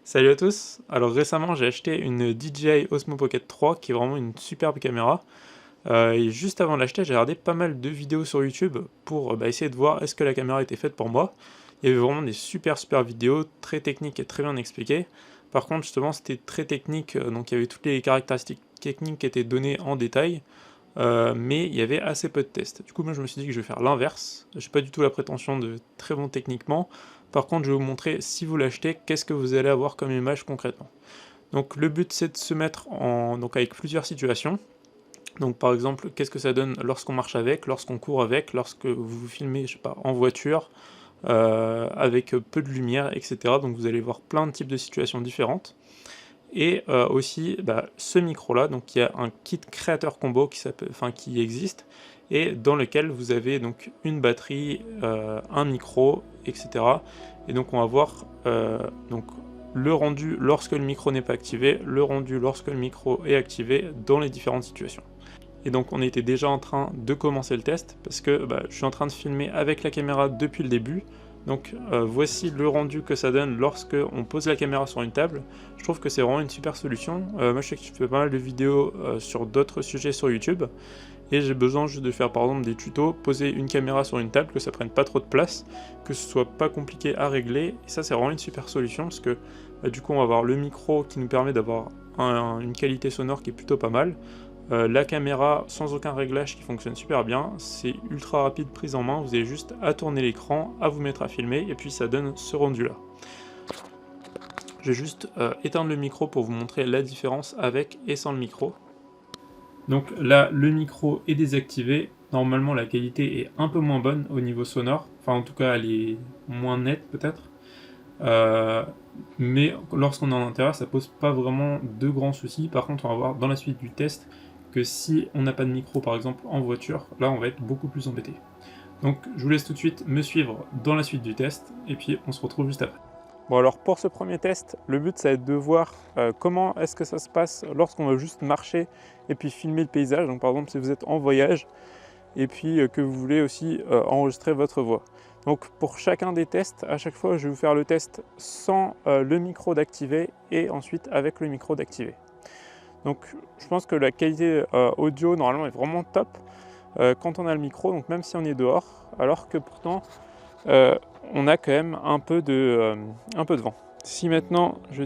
Salut à tous. Alors récemment j'ai acheté une DJI Osmo Pocket 3 qui est vraiment une superbe caméra. Et juste avant de l'acheter j'ai regardé pas mal de vidéos sur YouTube pour essayer de voir est-ce que la caméra était faite pour moi. Il y avait vraiment des super vidéos, très techniques et très bien expliquées. Par contre justement c'était très technique, donc il y avait toutes les caractéristiques techniques qui étaient données en détail. Mais il y avait assez peu de tests. Du coup, moi je me suis dit que je vais faire l'inverse. J'ai pas du tout la prétention de très bon techniquement. Par contre, je vais vous montrer, si vous l'achetez, qu'est-ce que vous allez avoir comme image concrètement. Donc le but c'est de se mettre avec plusieurs situations. Donc par exemple, qu'est-ce que ça donne lorsqu'on marche avec, lorsqu'on court avec, lorsque vous vous filmez, je sais pas, en voiture, avec peu de lumière, etc. Donc vous allez voir plein de types de situations différentes. Et aussi ce micro là, donc il y a un kit créateur combo qui existe et dans lequel vous avez donc une batterie, un micro, etc. Et donc on va voir donc le rendu lorsque le micro n'est pas activé, le rendu lorsque le micro est activé dans les différentes situations. Et donc on était déjà en train de commencer le test parce que je suis en train de filmer avec la caméra depuis le début. Donc voici le rendu que ça donne lorsque on pose la caméra sur une table. Je trouve que c'est vraiment une super solution. Moi je sais que je fais pas mal de vidéos sur d'autres sujets sur YouTube et j'ai besoin juste de faire par exemple des tutos, poser une caméra sur une table, que ça prenne pas trop de place, que ce soit pas compliqué à régler, et ça c'est vraiment une super solution parce que du coup on va avoir le micro qui nous permet d'avoir une qualité sonore qui est plutôt pas mal. La caméra sans aucun réglage qui fonctionne super bien, c'est ultra rapide prise en main, vous avez juste à tourner l'écran, à vous mettre à filmer, et puis ça donne ce rendu là. Je vais juste éteindre le micro pour vous montrer la différence avec et sans le micro. Donc là, le micro est désactivé, normalement la qualité est un peu moins bonne au niveau sonore, enfin en tout cas elle est moins nette peut-être. Mais lorsqu'on est en intérieur, ça pose pas vraiment de grands soucis. Par contre, on va voir dans la suite du test que si on n'a pas de micro, par exemple en voiture, là on va être beaucoup plus embêté. Donc je vous laisse tout de suite me suivre dans la suite du test, et puis on se retrouve juste après. Bon alors pour ce premier test, le but ça va être de voir comment est-ce que ça se passe lorsqu'on va juste marcher et puis filmer le paysage. Donc par exemple si vous êtes en voyage, et puis que vous voulez aussi enregistrer votre voix. Donc pour chacun des tests, à chaque fois je vais vous faire le test sans le micro d'activer et ensuite avec le micro d'activer. Donc je pense que la qualité audio normalement est vraiment top quand on a le micro, donc même si on est dehors, alors que pourtant on a quand même un peu de vent. Si maintenant je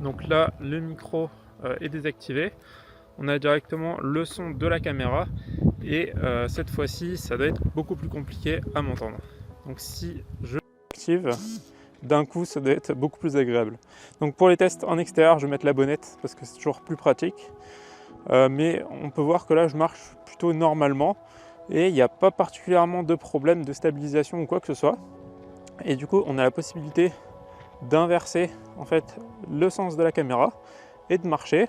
donc là le micro est désactivé, on a directement le son de la caméra et cette fois-ci ça doit être beaucoup plus compliqué à m'entendre. Donc si je l'active, d'un coup ça doit être beaucoup plus agréable. Donc pour les tests en extérieur je vais mettre la bonnette parce que c'est toujours plus pratique. Mais on peut voir que là je marche plutôt normalement et il n'y a pas particulièrement de problème de stabilisation ou quoi que ce soit. Et du coup on a la possibilité d'inverser en fait le sens de la caméra et de marcher.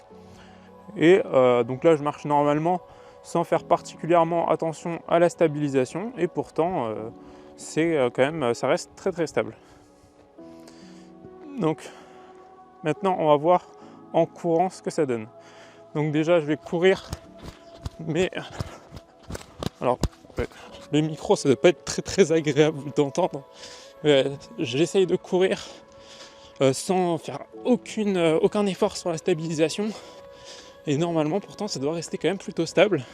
Et donc là je marche normalement sans faire particulièrement attention à la stabilisation et pourtant c'est quand même, ça reste très stable. Donc maintenant on va voir en courant ce que ça donne. Donc déjà je vais courir, mais alors ouais, le micro ça ne doit pas être très agréable d'entendre. J'essaye de courir sans faire aucun effort sur la stabilisation. Et normalement, pourtant, ça doit rester quand même plutôt stable.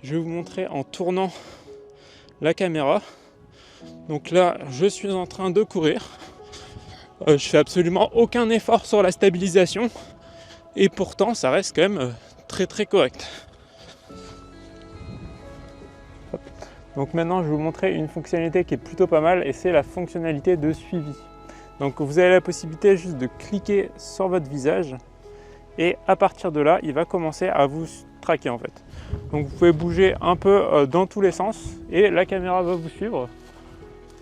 Je vais vous montrer en tournant la caméra. Donc là, je suis en train de courir. Je fais absolument aucun effort sur la stabilisation. Et pourtant, ça reste quand même très correct. Donc maintenant, je vais vous montrer une fonctionnalité qui est plutôt pas mal. Et c'est la fonctionnalité de suivi. Donc vous avez la possibilité juste de cliquer sur votre visage. Et à partir de là, il va commencer à vous traquer en fait. Donc vous pouvez bouger un peu dans tous les sens et la caméra va vous suivre.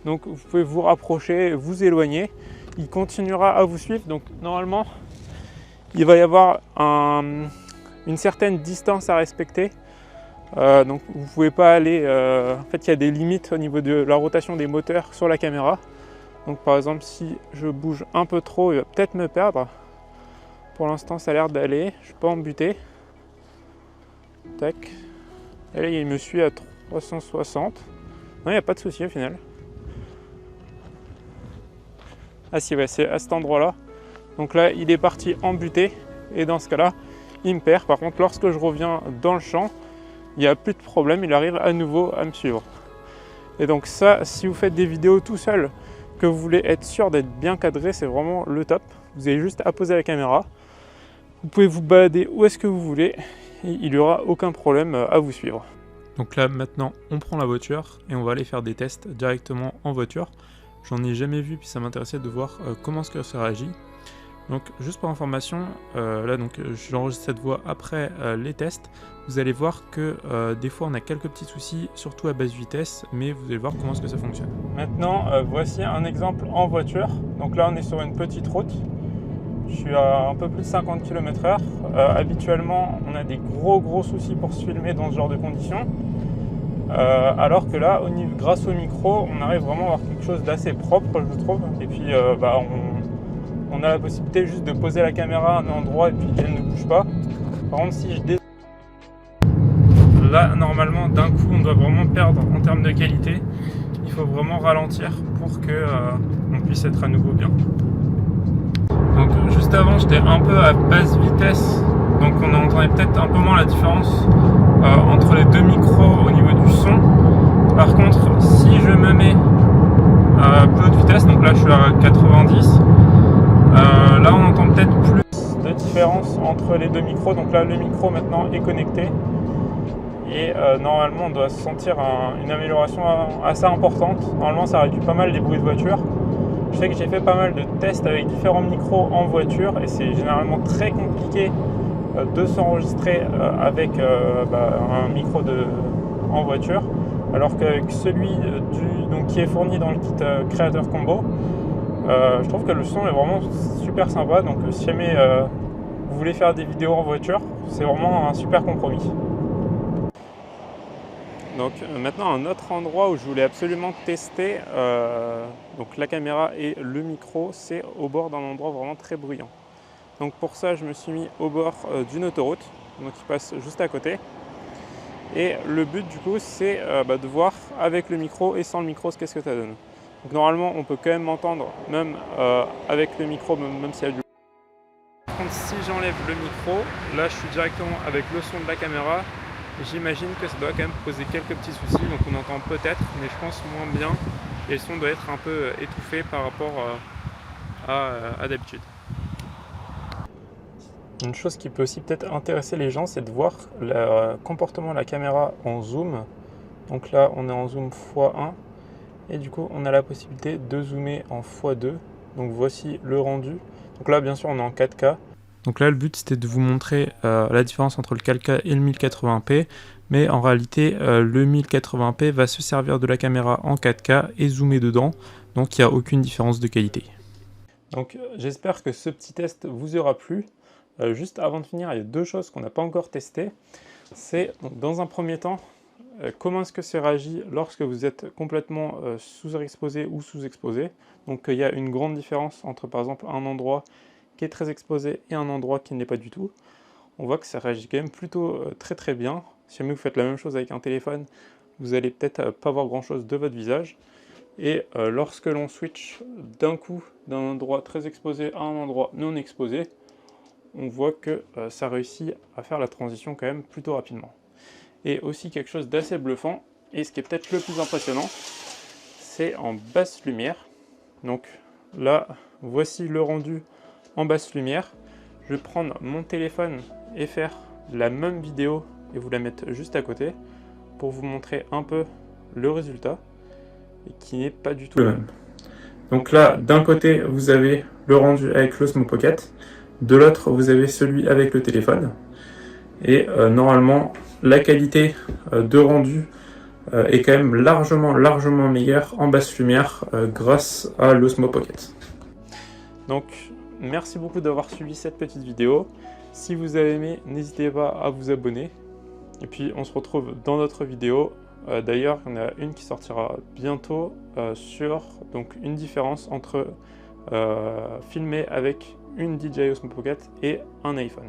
Donc vous pouvez vous rapprocher, vous éloigner, il continuera à vous suivre. Donc normalement, il va y avoir une certaine distance à respecter. Donc vous ne pouvez pas aller... en fait, il y a des limites au niveau de la rotation des moteurs sur la caméra. Donc par exemple, si je bouge un peu trop, il va peut-être me perdre. Pour l'instant, ça a l'air d'aller. Je ne suis pas embuté. Tac. Et là, il me suit à 360. Non, il n'y a pas de souci au final. Ah si, ouais, c'est à cet endroit-là. Donc là, il est parti en butée, et dans ce cas-là, il me perd. Par contre, lorsque je reviens dans le champ, il n'y a plus de problème, il arrive à nouveau à me suivre. Et donc ça, si vous faites des vidéos tout seul, que vous voulez être sûr d'être bien cadré, c'est vraiment le top. Vous avez juste à poser la caméra. Vous pouvez vous balader où est-ce que vous voulez, et il n'y aura aucun problème à vous suivre. Donc là, maintenant, on prend la voiture, et on va aller faire des tests directement en voiture. J'en ai jamais vu, puis ça m'intéressait de voir comment est-ce que ça réagit. Donc juste pour information, là donc j'enregistre cette voix après les tests. Vous allez voir que des fois on a quelques petits soucis, surtout à basse vitesse, mais vous allez voir comment est-ce que ça fonctionne. Maintenant, voici un exemple en voiture. Donc là on est sur une petite route. Je suis à un peu plus de 50 km/h. Habituellement, on a des gros soucis pour se filmer dans ce genre de conditions. Alors que là, grâce au micro, on arrive vraiment à avoir quelque chose d'assez propre, je trouve. Et puis on a la possibilité juste de poser la caméra à un endroit et puis qu'elle ne bouge pas. Par contre, si je là, normalement, d'un coup, on doit vraiment perdre en termes de qualité. Il faut vraiment ralentir pour que on puisse être à nouveau bien. Donc, juste avant, j'étais un peu à basse vitesse, donc on entendait peut-être un peu moins la différence entre les deux micros au niveau du son. Par contre, si je me mets à plus haute vitesse, donc là je suis à 90, là on entend peut-être plus de différence entre les deux micros. Donc là le micro maintenant est connecté et normalement on doit sentir une amélioration assez importante. Normalement ça réduit pas mal les bruits de voiture. Je sais que j'ai fait pas mal de tests avec différents micros en voiture et c'est généralement très compliqué de s'enregistrer avec un micro en voiture, alors qu'avec celui qui est fourni dans le kit Creator Combo, je trouve que le son est vraiment super sympa. Donc si jamais vous voulez faire des vidéos en voiture, c'est vraiment un super compromis. Donc maintenant un autre endroit où je voulais absolument tester donc la caméra et le micro, c'est au bord d'un endroit vraiment très bruyant. Donc pour ça je me suis mis au bord d'une autoroute, donc qui passe juste à côté. Et le but du coup c'est de voir avec le micro et sans le micro qu'est-ce que ça donne. Donc normalement on peut quand même m'entendre même avec le micro, même s'il y a du... Par contre si j'enlève le micro, là je suis directement avec le son de la caméra. J'imagine que ça doit quand même poser quelques petits soucis, donc on entend peut-être, mais je pense moins bien. Et le son doit être un peu étouffé par rapport à d'habitude. Une chose qui peut aussi peut-être intéresser les gens, c'est de voir le comportement de la caméra en zoom. Donc là, on est en zoom x1 et du coup, on a la possibilité de zoomer en x2. Donc voici le rendu. Donc là, bien sûr, on est en 4K. Donc là, le but, c'était de vous montrer la différence entre le 4K et le 1080p. Mais en réalité, le 1080p va se servir de la caméra en 4K et zoomer dedans. Donc il n'y a aucune différence de qualité. Donc j'espère que ce petit test vous aura plu. Juste avant de finir, il y a deux choses qu'on n'a pas encore testées. C'est, dans un premier temps, comment est-ce que c'est réagi lorsque vous êtes complètement sous-exposé ou sous-exposé. Donc il y a une grande différence entre, par exemple, un endroit qui est très exposé et un endroit qui ne l'est pas du tout. On voit que ça réagit quand même plutôt très bien. Si jamais vous faites la même chose avec un téléphone, vous allez peut-être pas voir grand-chose de votre visage. Et lorsque l'on switch d'un coup d'un endroit très exposé à un endroit non exposé, on voit que ça réussit à faire la transition quand même plutôt rapidement. Et aussi quelque chose d'assez bluffant, et ce qui est peut-être le plus impressionnant, c'est en basse lumière. Donc là, voici le rendu en basse lumière. Je vais prendre mon téléphone et faire la même vidéo et vous la mettre juste à côté pour vous montrer un peu le résultat, et qui n'est pas du tout le même. Donc là, d'un côté, vous avez le rendu avec l'Osmo Pocket. De l'autre, vous avez celui avec le téléphone. Et normalement, la qualité de rendu est quand même largement meilleure en basse lumière grâce à l'Osmo Pocket. Donc, merci beaucoup d'avoir suivi cette petite vidéo. Si vous avez aimé, n'hésitez pas à vous abonner. Et puis, on se retrouve dans notre vidéo. D'ailleurs, il y en a une qui sortira bientôt sur donc, une différence entre filmer avec une DJI Osmo Pocket et un iPhone.